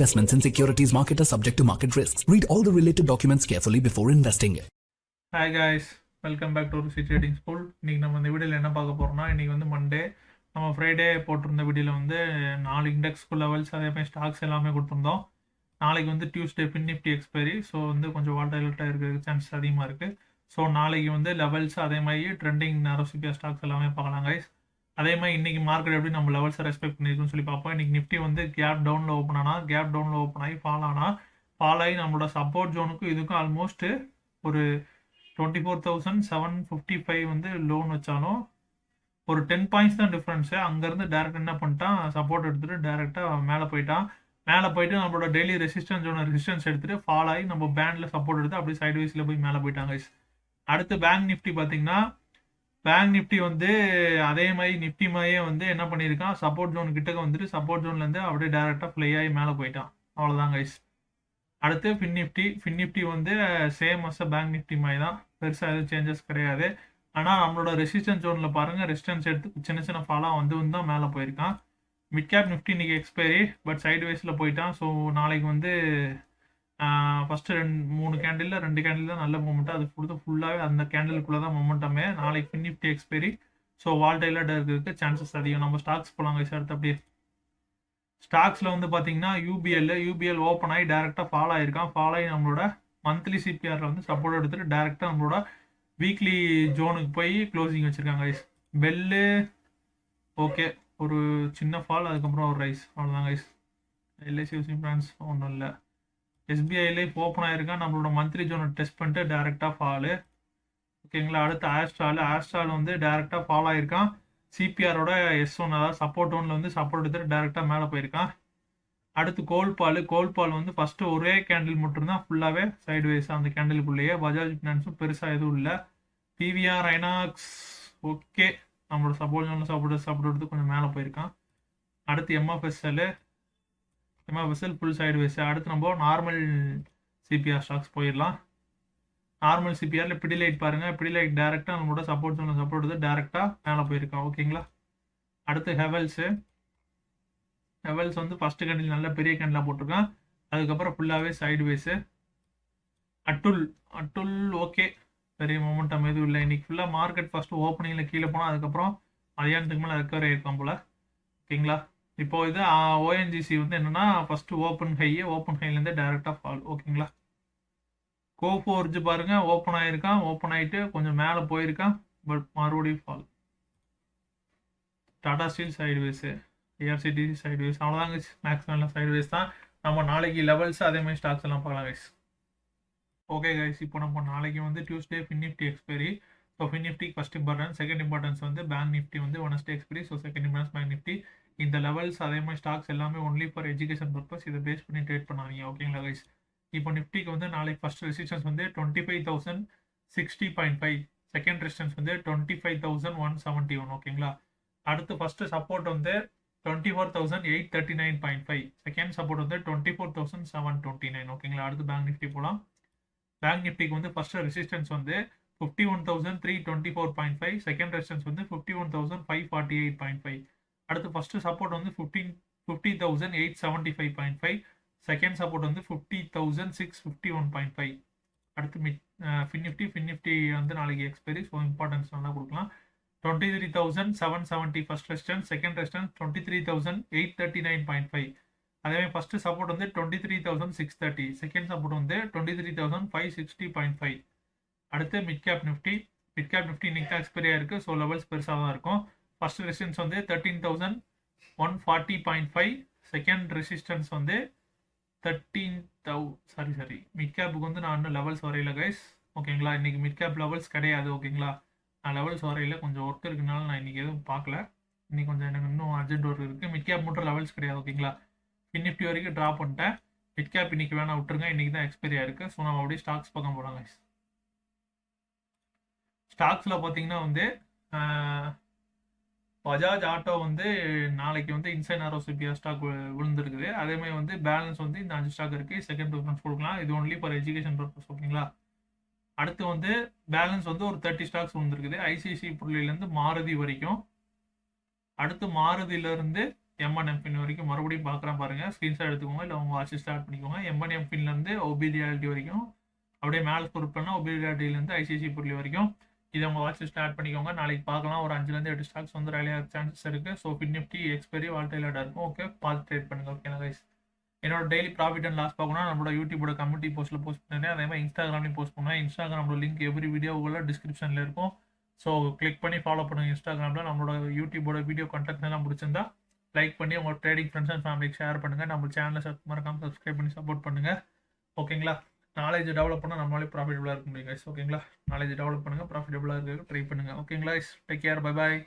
Investments in securities market are subject to market risks. Read all the related documents carefully before investing. Hi guys, welcome back to C trading school. இன்றைக்கி நம்ம இந்த வீடியோவில் என்ன பார்க்க போகிறோம்னா, இன்றைக்கி வந்து மண்டே. நம்ம ஃப்ரைடே போட்டிருந்த வீடியோவில் வந்து 4 இண்டெக்ஸ்க்கு லெவல்ஸ் அதேமாதிரி ஸ்டாக்ஸ் எல்லாமே கொடுத்துருந்தோம். நாளைக்கு வந்து டியூஸ்டே நிஃப்டி எக்ஸ்பைரி. ஸோ வந்து கொஞ்சம் வால்டைலட்டாக இருக்கிற சான்சஸ் அதிகமாக இருக்குது. ஸோ நாளைக்கு வந்து லெவல்ஸ் அதே மாதிரி ட்ரெண்டிங் நேரோசிபியா ஸ்டாக்ஸ் எல்லாமே பார்க்கலாம் கைஸ். அதே மாதிரி இன்றைக்கி மார்க்கெட் எப்படி நம்ம லெவல்ஸை ரெஸ்பெக்ட் பண்ணியிருக்குன்னு சொல்லி பார்ப்போம். இன்றைக்கி நிஃப்டி வந்து கேப் டவுனில் ஓப்பன் ஆனால் ஓப்பன் ஆகி ஃபால் ஆகி நம்மளோட சப்போர்ட் ஜோனுக்கும் இதுக்கும் ஆல்மோஸ்ட் ஒரு 24,755 வந்து லோன் வச்சாலும் ஒரு 10 பாயிண்ட்ஸ் தான் டிஃப்ரென்ஸு. அங்கேருந்து டேரெக்ட் என்ன பண்ணிட்டான், சப்போர்ட் எடுத்துகிட்டு டேரெக்டாக மேலே போயிட்டு நம்மளோட டெய்லி ரெசிஸ்டன்ஸ் எடுத்துகிட்டு ஃபால் ஆகி நம்ம பேண்டில் சப்போர்ட் எடுத்து அப்படியே சைட் வைஸில் போய் மேலே போயிட்டாங்க. அடுத்து பேங்க் நிஃப்டி பார்த்தீங்கன்னா, பேங்க் நிஃப்டி வந்து அதே மாதிரி நிஃப்டி மாதிரியே வந்து என்ன பண்ணியிருக்கான், சப்போர்ட் ஜோன் கிட்டக்க வந்துட்டு சப்போர்ட் ஜோன்லேருந்து அப்படியே டேரெக்டாக ஃப்ளை ஆகி மேலே போயிட்டான். அவ்வளோதான் கைஸ். அடுத்து ஃபின் நிஃப்டி வந்து சேம் அஸ் பேங்க் நிஃப்டி மாதிரி தான், பெருசாக எதுவும் சேஞ்சஸ் கிடையாது. ஆனால் நம்மளோட ரெசிஸ்டன்ஸ் ஜோனில் பாருங்கள், ரெசிஸ்டன்ஸ் எடுத்து சின்ன ஃபாலாக வந்து தான் மேலே போயிருக்கான். மிட் கேப் நிஃப்டி இன்றைக்கி எக்ஸ்பைரி, பட் சைடு வைஸில் போயிட்டான். ஸோ நாளைக்கு வந்து ஃபஸ்ட்டு 3 கேண்டில் 2 கேண்டில் தான் நல்ல மூமெண்ட்டாக அது கொடுத்து ஃபுல்லாகவே அந்த கேண்டிலுக்குள்ளே தான் மொமெண்டமே. நாளைக்கு ஃபின் நிஃப்டி எக்ஸ்பைரி. ஸோ வால்டைலாக இருக்கிறதுக்கு சான்சஸ் அதிகம். நம்ம ஸ்டாக்ஸ் போகலாம் கைஸ். அடுத்து அப்படியே ஸ்டாக்ஸில் வந்து பார்த்தீங்கன்னா யூபிஎல் ஓப்பன் ஆகி டேரெக்டாக ஃபால் ஆகி நம்மளோட மந்த்லி சிபிஆரில் வந்து சப்போர்ட் எடுத்துகிட்டு டேரெக்டாக நம்மளோட வீக்லி ஜோனுக்கு போய் க்ளோசிங் வச்சுருக்காங்க கைஸ். பெல்லு ஓகே, ஒரு சின்ன ஃபால், அதுக்கப்புறம் ஒரு ரைஸ், அவ்வளோதான் கைஸ். எல்ஐசி ஹவுசிங் பிரான்ஸ் ஒன்றும் இல்லை. எஸ்பிஐ லைஃப் ஓப்பன் ஆகிருக்கான், நம்மளோட மந்த்லி ஜோனை டெஸ்ட் பண்ணிட்டு டேரெக்டாக ஃபாலு. ஓகேங்களா. அடுத்து ஆஸ்ட்ரால் வந்து டேரெக்டாக ஃபால் ஆகிருக்கான். சிபிஆரோட S1 அதாவது சப்போர்ட் ஒன்ல வந்து சப்போர்ட் எடுத்துட்டு டேரெக்டாக மேலே போயிருக்கான். அடுத்து கோல்பால் வந்து ஃபஸ்ட்டு ஒரே கேண்டில் மட்டும்தான் ஃபுல்லாகவே சைடு வைஸ் அந்த கேண்டிலுக்குள்ளேயே. பஜாஜ் ஃபினான்ஸும் பெருசாக எதுவும் இல்லை. பிவிஆர் ஐநாக்ஸ் ஓகே, நம்மளோட சப்போர்ட் ஜோனில் சப்போர்ட் எடுத்து கொஞ்சம் மேலே போயிருக்கான். அடுத்து எம்எஃப்எஸ்எல் ஃபுல் சைடு வைஸ். அடுத்து நம்ம நார்மல் சிபிஆர் ஸ்டாக்ஸ் போயிடலாம். நார்மல் சிபிஆரில் பிடிலைட் பாருங்கள், பிடிலைட் டேரெக்டாக நம்மளோட சப்போர்ட் ஜோனில் சப்போர்ட் எடுத்து டேரெக்டாக மேலே போயிருக்கான். ஓகேங்களா. அடுத்து ஹெவல்ஸ் வந்து ஃபஸ்ட்டு கேண்டில் நல்ல பெரிய கேண்டிலாக போட்டிருக்கான், அதுக்கப்புறம் ஃபுல்லாகவே சைடு வைஸு. அட்டுல் ஓகே, பெரிய மொமெண்டம் எதுவும் இல்லை. இன்றைக்கி ஃபுல்லாக மார்க்கெட் ஃபஸ்ட்டு ஓப்பனிங்கில் கீழே போனால் அதுக்கப்புறம் மதியானத்துக்கு மேலே ரெக்கவர் ஆகிருக்கான் போல். ஓகேங்களா. இப்போது இது ஓஎன்ஜிசி வந்து என்னென்னா ஃபஸ்ட்டு ஓப்பன் ஹைலேருந்து டேரெக்டாக ஃபால். ஓகேங்களா. கோஃபோர்ஜ் பாருங்கள், ஓப்பன் ஆகிட்டு கொஞ்சம் மேலே போயிருக்கான், பட் மறுபடியும் fall. Tata steel side wise, IRCTC side wise, அவ்வளோதாங்க. மேக்ஸிமம் எல்லாம் சைடு வைஸ் தான். நம்ம நாளைக்கு லெவல்ஸ் அதேமாதிரி ஸ்டாக்ஸ் எல்லாம் பார்க்கலாம் கைஸ். ஓகே கைஸ், இப்போ நம்ம நாளைக்கு வந்து Tuesday fin Nifty expiry. So fin Nifty first importance, second importance வந்து பேங்க் நிஃப்டி வந்து Wednesday expiry. So second importance bank Nifty. இந்த லெவல்ஸ் அதே மாதிரி ஸ்டாக்ஸ் எல்லாமே ஒன்லி ஃபார் எஜுகேஷன் பர்பஸ், இதை பேஸ் பண்ணி ட்ரேட் பண்ணாதீங்க. ஓகேங்களா கைஸ். இப்போ நிஃப்டிக்கு வந்து நாளைக்கு ஃபஸ்ட் ரெசிஸ்டன்ஸ் வந்து 25,060.5, செகண்ட் ரெசிஸ்டன்ஸ் வந்து 25,171. ஓகேங்களா. அடுத்து ஃபஸ்ட்டு சப்போர்ட் வந்து 24,839.5, செகண்ட் சப்போர்ட் வந்து 24,729. ஓகேங்களா. அடுத்து பேங்க் நிஃப்டி போகலாம். பேங்க் நிஃப்டிக்கு வந்து ஃபஸ்ட்டு ரெசிஸ்டன்ஸ் வந்து 51,324.5, செகண்ட் ரெசிஸ்டன்ஸ் வந்து 51,548.5. அடுத்து ஃபஸ்ட்டு சப்போர்ட் வந்து 50,875.5, செகண்ட் சப்போர்ட் வந்து 50,651.5. அடுத்து ஃபின் நிஃப்டி வந்து நாளைக்கு எக்ஸ்பைரி. ஸோ இம்பார்ட்டன்ஸ் நல்லா கொடுக்கலாம். 23,770 ஃபர்ஸ்ட் ரெசிஸ்டன்ஸ், செகண்ட் ரெசிஸ்டன்ஸ் 23,839.5. அதேமாதிரி ஃபஸ்ட்டு சப்போர்ட் வந்து 23,630, செகண்ட் சப்போர்ட் வந்து 23,560.5. அடுத்து மிட் கேப் நிஃப்டி இன்னைக்கு தான் எக்ஸ்பைரி ஆயிருக்கு. ஸோ லெவல்ஸ் பெருசாக தான் இருக்கும். ஃபர்ஸ்ட் ரெசிஸ்டன்ஸ் வந்து 13,140.5, செகண்ட் ரெசிஸ்டன்ஸ் வந்து 13,000 மிட் கேப்புக்கு வந்து நான் இன்னும் லெவல்ஸ் வரையில கைஸ். ஓகேங்களா. இன்றைக்கி மிட் கேப் லெவல்ஸ் கிடையாது. ஓகேங்களா. நான் லெவல்ஸ் வரையில் கொஞ்சம் ஒர்க் இருக்குனால நான் இன்றைக்கி எதுவும் பார்க்கல. இன்றைக்கி கொஞ்சம் எனக்கு இன்னும் அர்ஜென்ட் ஒர்க் இருக்குது. மிட் கேப் மட்டும் லெவல்ஸ் கிடையாது. ஓகேங்களா. ஃபின் நிஃப்டி வரைக்கும் ட்ராப் பண்ணிட்டேன். மிட் கேப் இன்றைக்கி வேணா விட்டுருங்க, இன்றைக்கி தான் எக்ஸ்பைரி ஆயிருக்கு. ஸோ நம்ம அப்படியே ஸ்டாக்ஸ் பக்கம் போகலாம் கைஸ். ஸ்டாக்ஸில் பார்த்தீங்கன்னா வந்து பஜாஜ் ஆட்டோ வந்து நாளைக்கு வந்து இன்சைட் நேரோசிபியா ஸ்டாக் விழுந்துருக்குது. அதேமாதிரி வந்து பேலன்ஸ் வந்து இந்த 5 ஸ்டாக் இருக்குது. செகண்ட் ப்ரிஃபரன்ஸ் கொடுக்கலாம். இது ஒன்லி ஃபார் எஜுகேஷன் பர்பஸ். ஓகேங்களா. அடுத்து வந்து பேலன்ஸ் வந்து ஒரு 30 ஸ்டாக்ஸ் வந்துருக்குது. ஐசிஐசி பொருளிலேருந்து மாருதி வரைக்கும். அடுத்து மாருதியிலேருந்து M1 M பின் வரைக்கும் மறுபடியும் பார்க்குறேன் பாருங்கள். ஸ்க்ரீன்ஷாட் எடுத்துக்கோங்க, இல்லை உங்கள் வாட்ச் ஸ்டார்ட் பண்ணிக்கோங்க. M1 M பின்லேருந்து OB ரியாலிட்டி வரைக்கும் அப்படியே மேலே ஸ்க்ரோல் பண்ணால் OB ரியாலிட்டிலேருந்து ICC புள்ளி வரைக்கும் இதை உங்கள் வாட்ச் ஸ்டார்ட் பண்ணிக்கோங்க. நாளைக்கு பார்க்கலாம். ஒரு 5லேருந்து 8 ஸ்டாக்ஸ் வந்து ரேலியாக சான்சஸ் இருக்குது. ஸோ ஃபின் நிஃப்டி எக்ஸ்பைரி வால்டைலாக இருக்கும். ஓகே, பார்த்து ட்ரேட் பண்ணுங்கள். ஓகேங்களா கைஸ்? என்னோட டெய்லி ப்ராஃபிட் அண்ட் லாஸ் பார்க்கணும் நம்மளோட யூடியூபோட கம்யூனிட்டி போஸ்ட்டில் போஸ்ட் பண்ணுறேன். அதே மாதிரி இன்ஸ்டாகிராம்லையும் போஸ்ட் பண்ணுவேன். இன்ஸ்டாகிராமோட லிங்க் எவ்ரி வீடியோக்குள்ள டிஸ்கிரிப்ஷனில் இருக்கும். ஸோ கிளிக் பண்ணி ஃபாலோ பண்ணுங்கள் இன்ஸ்டாகிராமில். நம்மளோட யூடியூபோட வீடியோ கண்டென்ட் எல்லாம் பிடிச்சிருந்தா லைக் பண்ணி உங்கள் ட்ரேடிங் ஃப்ரெண்ட்ஸ் அண்ட் ஃபேமிலிக்கு ஷேர் பண்ணுங்கள். நம்ம சேனலை மறக்காமல் சப்ஸ்கிரைப் பண்ணி சப்போர்ட் பண்ணுங்கள். ஓகேங்களா? நாலேஜ் டெவலப் பண்ணால் நம்மளாலே ப்ராஃபிட்டபுளாக இருக்க முடியும் கைஸ். ஓகேங்களா? நாலேஜ் டெவலப் பண்ணுங்கள், ப்ராஃபிட்டபுளாக இருக்க ட்ரை பண்ணுங்கள். ஓகேங்களா? Take care, bye bye.